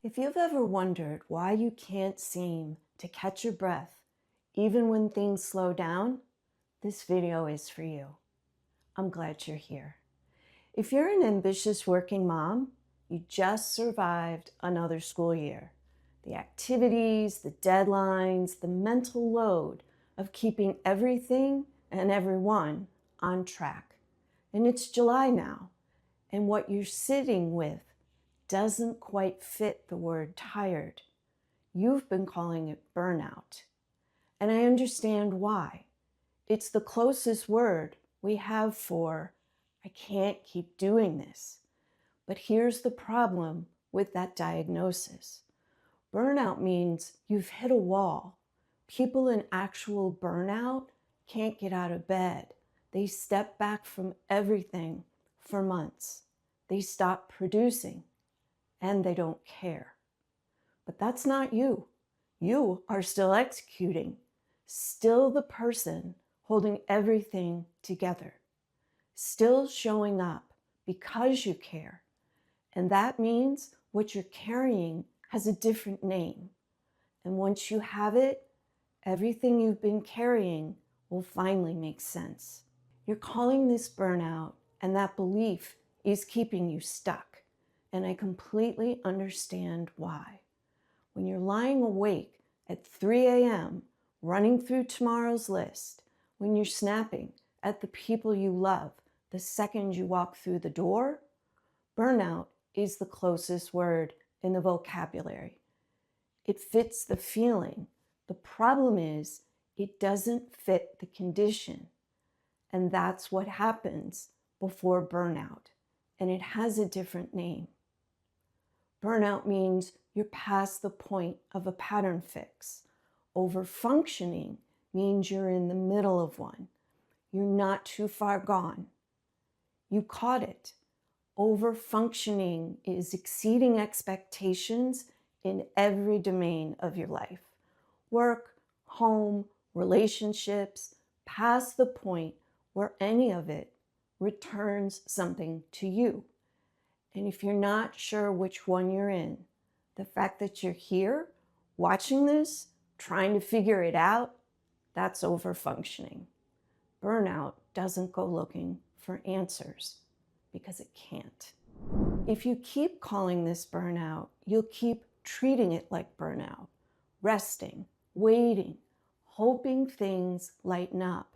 If you've ever wondered why you can't seem to catch your breath, even when things slow down, this video is for you. I'm glad you're here. If you're an ambitious working mom, you just survived another school year. The activities, the deadlines, the mental load of keeping everything and everyone on track. And it's July now, and what you're sitting with doesn't quite fit the word tired. You've been calling it burnout. And I understand why. It's the closest word we have for, I can't keep doing this. But here's the problem with that diagnosis. Burnout means you've hit a wall. People in actual burnout can't get out of bed. They step back from everything for months. They stop producing. And they don't care. But that's not you. You are still executing, still the person holding everything together, still showing up because you care. And that means what you're carrying has a different name. And once you have it, everything you've been carrying will finally make sense. You're calling this burnout, and that belief is keeping you stuck. And I completely understand why. When you're lying awake at 3 a.m., running through tomorrow's list, when you're snapping at the people you love the second you walk through the door, burnout is the closest word in the vocabulary. It fits the feeling. The problem is it doesn't fit the condition. And that's what happens before burnout. And it has a different name. Burnout means you're past the point of a pattern fix. Overfunctioning means you're in the middle of one. You're not too far gone. You caught it. Overfunctioning is exceeding expectations in every domain of your life. Work, home, relationships, past the point where any of it returns something to you. And if you're not sure which one you're in, the fact that you're here, watching this, trying to figure it out, that's overfunctioning. Burnout doesn't go looking for answers because it can't. If you keep calling this burnout, you'll keep treating it like burnout, resting, waiting, hoping things lighten up.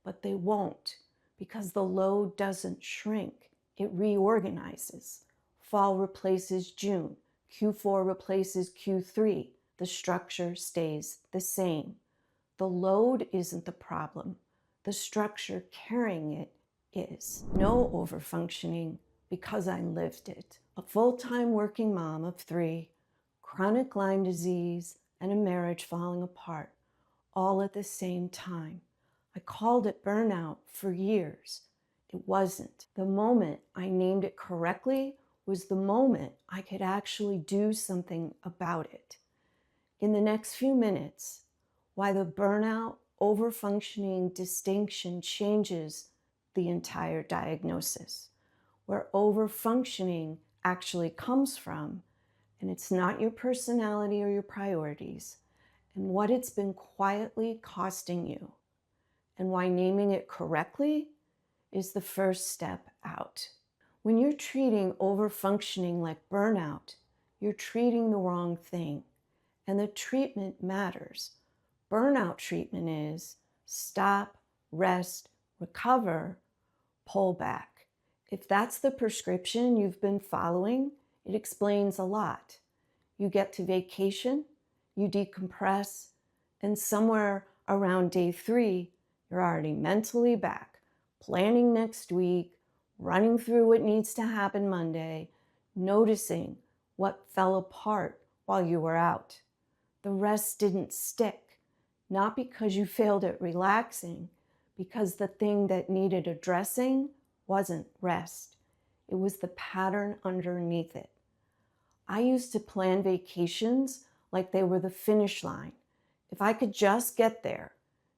But they won't, because the load doesn't shrink. It reorganizes. Fall replaces June. Q4 replaces Q3. The structure stays the same. The load isn't the problem. The structure carrying it is. No overfunctioning because I lived it. A full-time working mom of 3, chronic Lyme disease, and a marriage falling apart, all at the same time. I called it burnout for years. It wasn't. The moment I named it correctly was the moment I could actually do something about it. In the next few minutes, why the burnout overfunctioning distinction changes the entire diagnosis, where overfunctioning actually comes from, and it's not your personality or your priorities, and what it's been quietly costing you, and why naming it correctly is the first step out. When you're treating overfunctioning like burnout, you're treating the wrong thing, and the treatment matters. Burnout treatment is stop, rest, recover, pull back. If that's the prescription you've been following, it explains a lot. You get to vacation, you decompress, and somewhere around day 3, you're already mentally back, planning next week, running through what needs to happen Monday, noticing what fell apart while you were out. The rest didn't stick, not because you failed at relaxing, because the thing that needed addressing wasn't rest. It was the pattern underneath it. I used to plan vacations like they were the finish line. If I could just get there,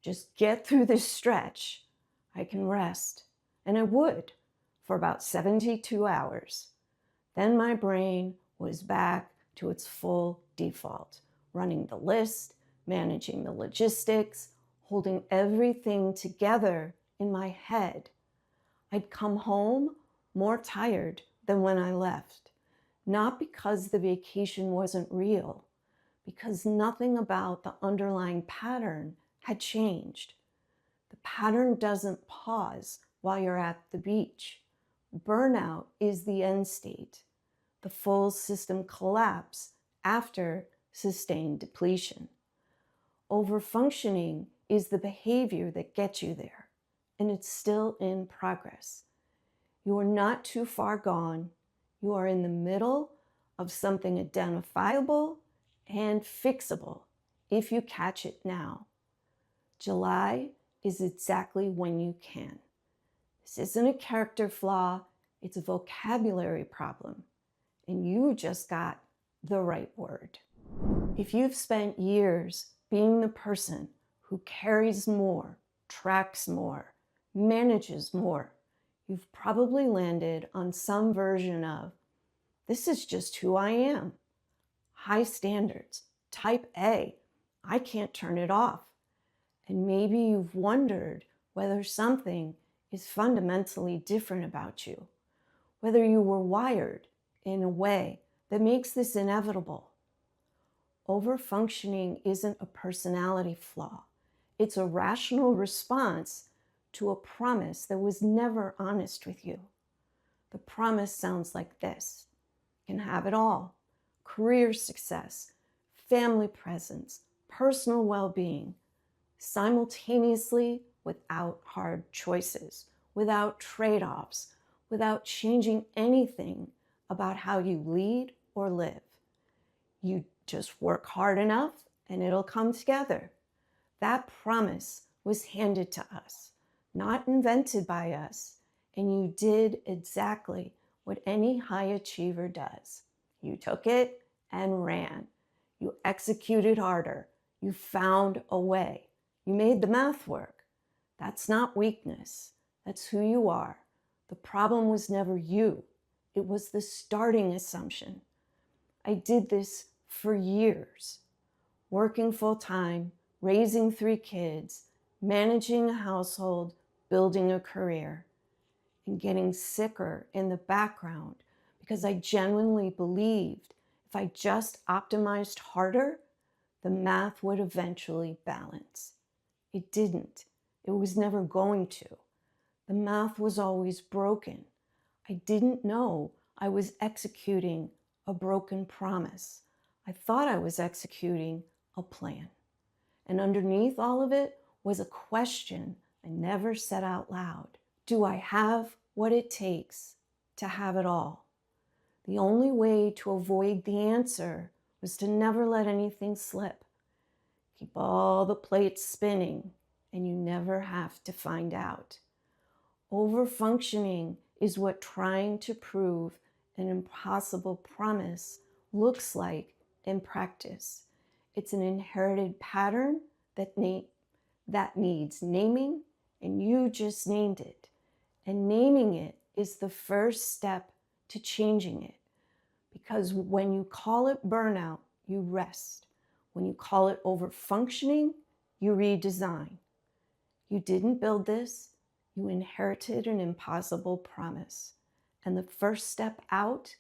just get through this stretch, I can rest. And I would for about 72 hours. Then my brain was back to its full default, running the list, managing the logistics, holding everything together in my head. I'd come home more tired than when I left, not because the vacation wasn't real, because nothing about the underlying pattern had changed. The pattern doesn't pause while you're at the beach. Burnout is the end state, the full system collapse after sustained depletion. Overfunctioning is the behavior that gets you there, and it's still in progress. You are not too far gone. You are in the middle of something identifiable and fixable if you catch it now. July is exactly when you can. This isn't a character flaw, it's a vocabulary problem, and you just got the right word. If you've spent years being the person who carries more, tracks more, manages more, you've probably landed on some version of, this is just who I am. High standards, type A, I can't turn it off. And maybe you've wondered whether something is fundamentally different about you, whether you were wired in a way that makes this inevitable. Overfunctioning isn't a personality flaw. It's a rational response to a promise that was never honest with you. The promise sounds like this: you can have it all: career success, family presence, personal well-being, simultaneously without hard choices, without trade-offs, without changing anything about how you lead or live. You just work hard enough and it'll come together. That promise was handed to us, not invented by us, and you did exactly what any high achiever does. You took it and ran. You executed harder. You found a way. You made the math work. That's not weakness. That's who you are. The problem was never you. It was the starting assumption. I did this for years, working full-time, raising 3 kids, managing a household, building a career, and getting sicker in the background because I genuinely believed if I just optimized harder, the math would eventually balance. It didn't. It was never going to. The math was always broken. I didn't know I was executing a broken promise. I thought I was executing a plan. And underneath all of it was a question I never said out loud. Do I have what it takes to have it all? The only way to avoid the answer was to never let anything slip. Keep all the plates spinning, and you never have to find out. Overfunctioning is what trying to prove an impossible promise looks like in practice. It's an inherited pattern that needs naming, and you just named it. And naming it is the first step to changing it. Because when you call it burnout, you rest. When you call it overfunctioning, you redesign. You didn't build this. You inherited an impossible promise. And the first step out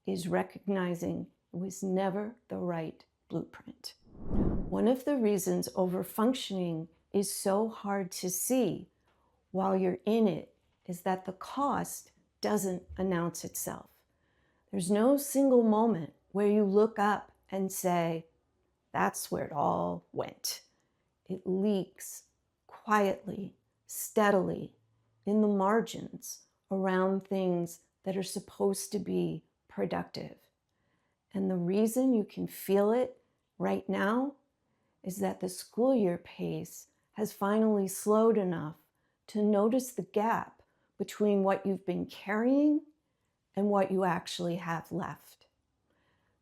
is recognizing it was never the right blueprint. One of the reasons overfunctioning is so hard to see while you're in it is that the cost doesn't announce itself. There's no single moment where you look up and say, that's where it all went. It leaks quietly, steadily, in the margins around things that are supposed to be productive. And the reason you can feel it right now is that the school year pace has finally slowed enough to notice the gap between what you've been carrying and what you actually have left.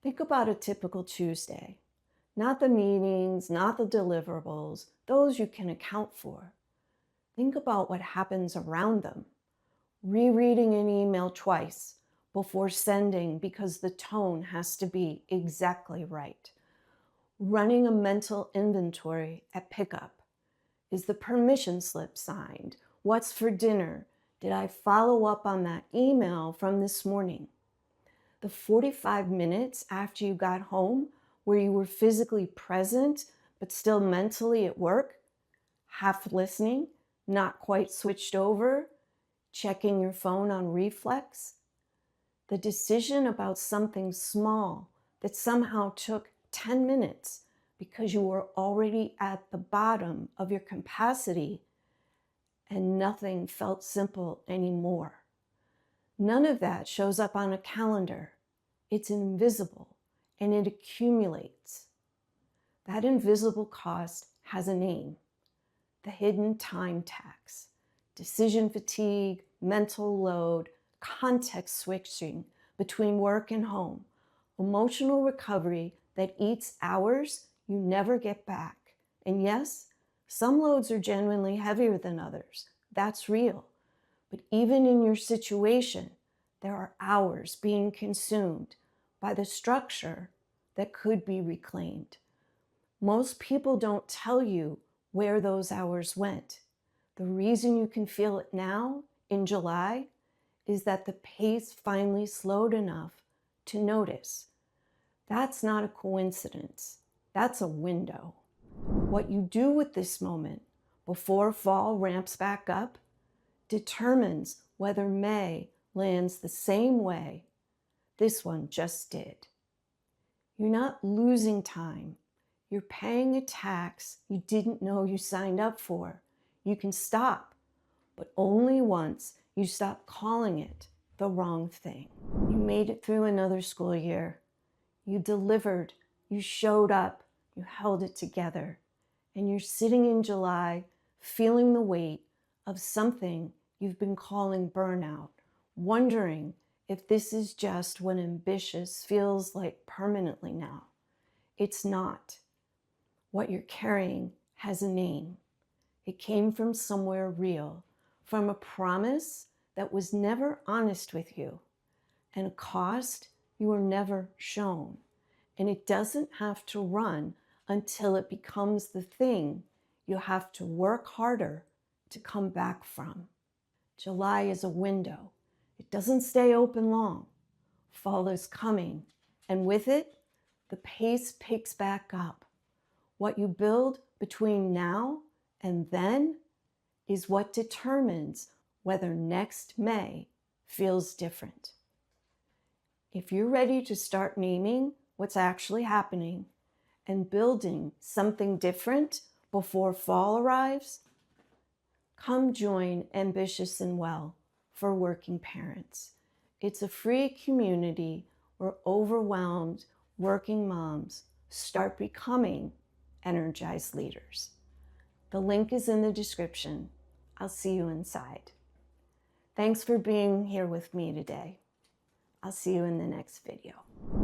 Think about a typical Tuesday. Not the meetings, not the deliverables, those you can account for. Think about what happens around them. Rereading an email twice, before sending because the tone has to be exactly right. Running a mental inventory at pickup. Is the permission slip signed? What's for dinner? Did I follow up on that email from this morning? The 45 minutes after you got home where you were physically present but still mentally at work, half listening, not quite switched over, checking your phone on reflex. The decision about something small that somehow took 10 minutes because you were already at the bottom of your capacity and nothing felt simple anymore. None of that shows up on a calendar. It's invisible and it accumulates. That invisible cost has a name: the hidden time tax. Decision fatigue, mental load, context switching between work and home, emotional recovery that eats hours you never get back. And yes, some loads are genuinely heavier than others. That's real. But even in your situation, there are hours being consumed by the structure that could be reclaimed. Most people don't tell you where those hours went. The reason you can feel it now in July is that the pace finally slowed enough to notice. That's not a coincidence. That's a window. What you do with this moment before fall ramps back up determines whether May lands the same way this one just did. You're not losing time. You're paying a tax you didn't know you signed up for. You can stop, but only once you stop calling it the wrong thing. You made it through another school year. You delivered, you showed up, you held it together, and you're sitting in July feeling the weight of something you've been calling burnout, wondering if this is just what ambitious feels like permanently now. It's not. What you're carrying has a name. It came from somewhere real, from a promise that was never honest with you, and a cost you were never shown. And it doesn't have to run until it becomes the thing you have to work harder to come back from. July is a window. It doesn't stay open long. Fall is coming, and with it, the pace picks back up. What you build between now and then is what determines whether next May feels different. If you're ready to start naming what's actually happening and building something different before fall arrives, come join Ambitious and Well for working parents. It's a free community where overwhelmed working moms start becoming energized leaders. The link is in the description. I'll see you inside. Thanks for being here with me today. I'll see you in the next video.